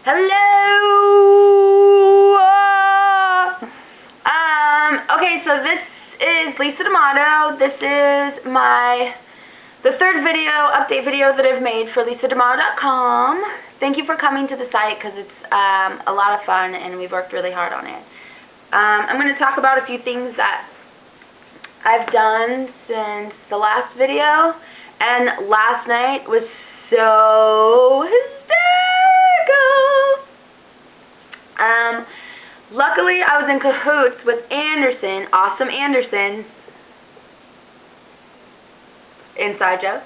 Hello! Okay, so this is Lisa D'Amato. This is the third update video that I've made for LisaD'Amato.com. Thank you for coming to the site because it's a lot of fun and we've worked really hard on it. I'm going to talk about a few things that I've done since the last video, and last night was so hysterical. Luckily I was in cahoots with Anderson, Awesome Anderson, inside joke,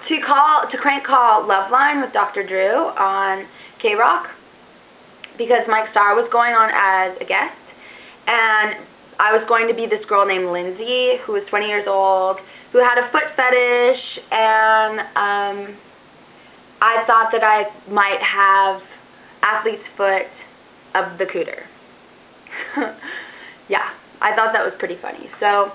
to crank call Loveline with Dr. Drew on K-Rock, because Mike Starr was going on as a guest, and I was going to be this girl named Lindsay, who was 20 years old, who had a foot fetish, and I thought that I might have athlete's foot of the cooter. Yeah, I thought that was pretty funny. So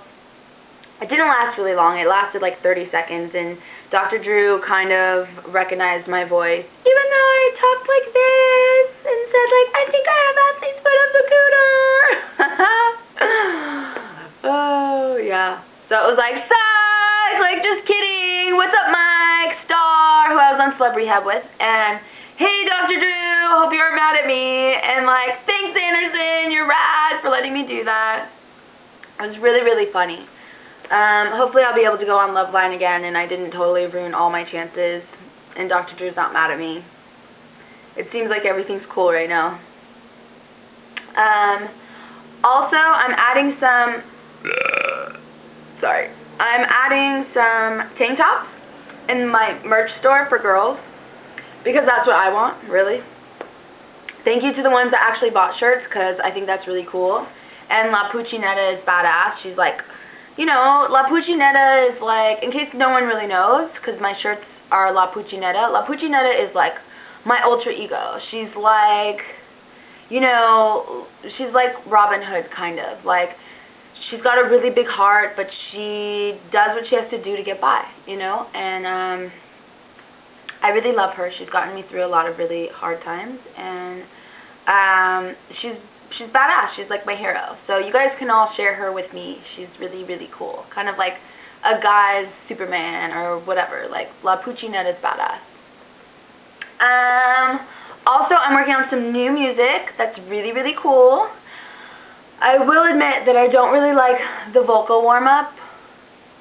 it didn't last really long. It lasted like 30 seconds, and Dr. Drew kind of recognized my voice, even though I talked like this, and said like, I think I have athlete's foot of the cooter. Oh, yeah. So it was like, psych! Like, just kidding! What's up, Mike Starr, who I was on Celeb Rehab with, and hey, Dr. Drew, hope you aren't mad at me, and like, thanks, Anderson, you're rad for letting me do that. It was really, really funny. Hopefully I'll be able to go on Loveline again, and I didn't totally ruin all my chances, and Dr. Drew's not mad at me. It seems like everything's cool right now. Also, I'm adding some tank tops in my merch store for girls, because that's what I want, really. Thank you to the ones that actually bought shirts, because I think that's really cool. And La Puccinetta is badass. She's like, you know, La Puccinetta is like, in case no one really knows, because my shirts are La Puccinetta. La Puccinetta is like my alter ego. She's like, you know, she's like Robin Hood, kind of. Like, she's got a really big heart, but she does what she has to do to get by, you know? And, I really love her. She's gotten me through a lot of really hard times, and she's badass. She's like my hero. So you guys can all share her with me. She's really, really cool. Kind of like a guy's Superman or whatever. Like, La Puccinetta is badass. Also, I'm working on some new music that's really, really cool. I will admit that I don't really like the vocal warm-up,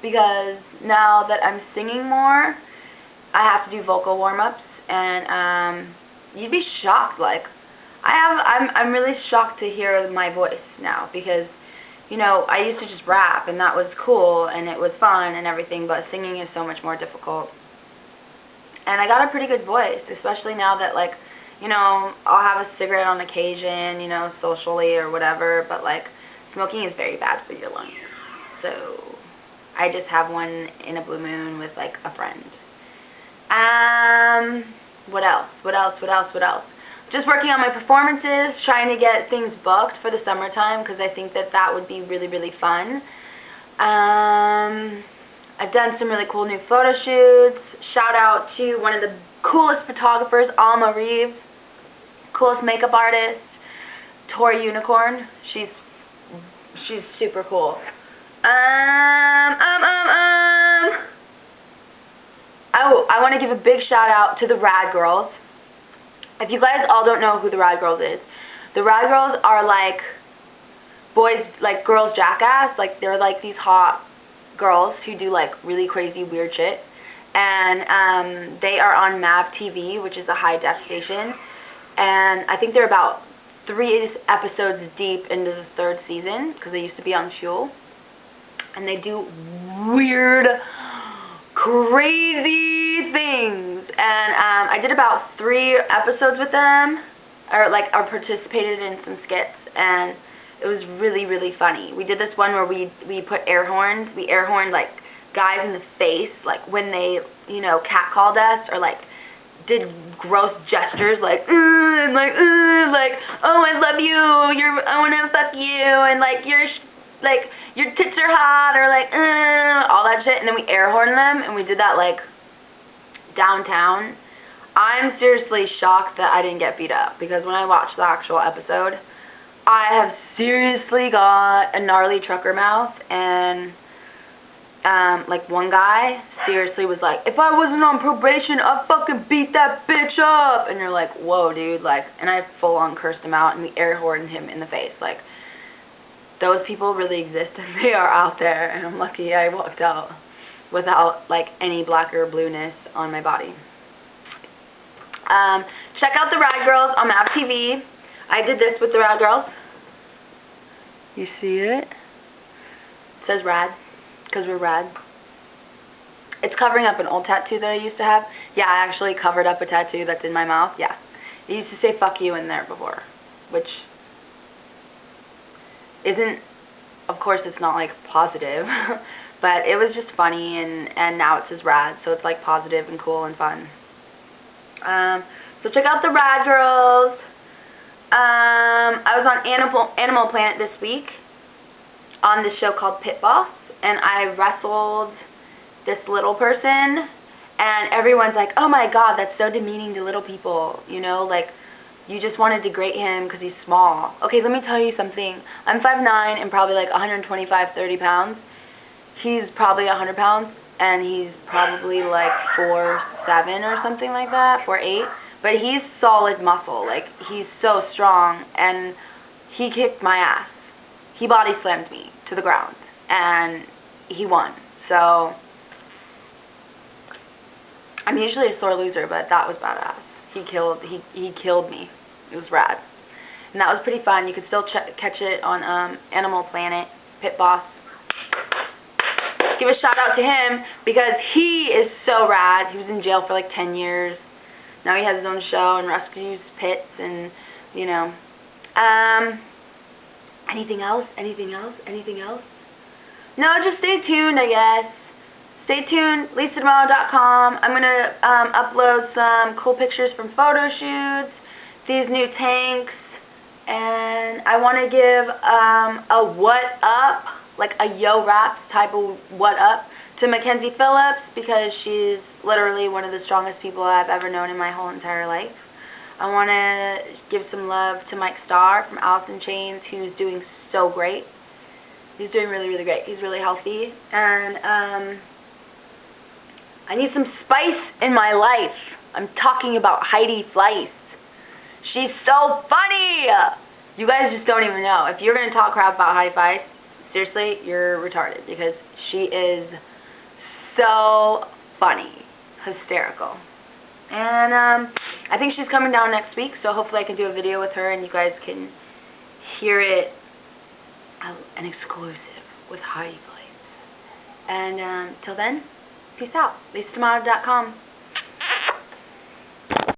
because now that I'm singing more, I have to do vocal warm-ups, and you'd be shocked. Like, I'm really shocked to hear my voice now, because, you know, I used to just rap, and that was cool, and it was fun and everything, but singing is so much more difficult. And I got a pretty good voice, especially now that, like, you know, I'll have a cigarette on occasion, you know, socially or whatever, but, like, smoking is very bad for your lungs. So I just have one in a blue moon with, like, a friend. What else? Just working on my performances, trying to get things booked for the summertime, because I think that that would be really, really fun. I've done some really cool new photo shoots. Shout out to one of the coolest photographers, Alma Reeves, coolest makeup artist, Tori Unicorn. She's super cool. Oh, I want to give a big shout out to the Rad Girls. If you guys all don't know who the Rad Girls is, the Rad Girls are like boys, like girls jackass. Like, they're like these hot girls who do like really crazy weird shit. And they are on MAV TV, which is a high def station. And I think they're about 3 episodes deep into the 3rd season, because they used to be on Fuel. And they do weird, crazy things, and I did about 3 episodes with them, or participated in some skits, and it was really, really funny. We did this one where we put air horns. We air horned like guys in the face, like when they, you know, catcalled us, or like did gross gestures like and like oh, I love you, I want to fuck you, and like your tits are hot, or like, all that shit, and then we air horn them, and we did that, like, downtown. I'm I'm seriously shocked that I didn't get beat up, because when I watched the actual episode, I have seriously got a gnarly trucker mouth, and like one guy seriously was like, if I wasn't on probation, I'd fucking beat that bitch up, and you're like, whoa dude, like, and I full on cursed him out and we air horned him in the face, like, those people really exist and they are out there, and I'm lucky I walked out without like any black or blueness on my body. Check out the Rad Girls on Map TV. I did this with the Rad Girls. You see it? It says Rad, because we're rad. It's covering up an old tattoo that I used to have. Yeah, I actually covered up a tattoo that's in my mouth. Yeah. It used to say fuck you in there before, which isn't, of course it's not like positive, but it was just funny, and now it says Rad, so it's like positive and cool and fun. So check out the Rad Girls. I was on Animal Planet this week on this show called Pit Boss, and I wrestled this little person, and everyone's like, oh my god, that's so demeaning to little people, you know, like, you just want to degrade him because he's small. Okay, let me tell you something. I'm 5'9" and probably like 125, 30 pounds. He's probably 100 pounds, and he's probably like 4'7" or something like that, 4'8". But he's solid muscle. Like, he's so strong, and he kicked my ass. He body slammed me to the ground, and he won. So, I'm usually a sore loser, but that was badass. He killed me. It was rad. And that was pretty fun. You can still catch it on Animal Planet, Pit Boss. Give a shout out to him, because he is so rad. He was in jail for like 10 years. Now he has his own show and rescues pits, and, you know. Anything else? Anything else? Anything else? No, just stay tuned, I guess. Stay tuned, LisaDemaro.com. I'm going to upload some cool pictures from photo shoots, these new tanks, and I want to give a what up, like a yo raps type of what up, to Mackenzie Phillips, because she's literally one of the strongest people I've ever known in my whole entire life. I want to give some love to Mike Starr from Alice in Chains, who's doing so great. He's doing really, really great. He's really healthy, and I need some spice in my life. I'm talking about Heidi Fleiss. She's so funny! You guys just don't even know. If you're going to talk crap about Heidi Fleiss, seriously, you're retarded, because she is so funny. Hysterical. And I think she's coming down next week, so hopefully I can do a video with her and you guys can hear it, an exclusive with Heidi Fleiss. And till then, peace out. LisaDemaro.com.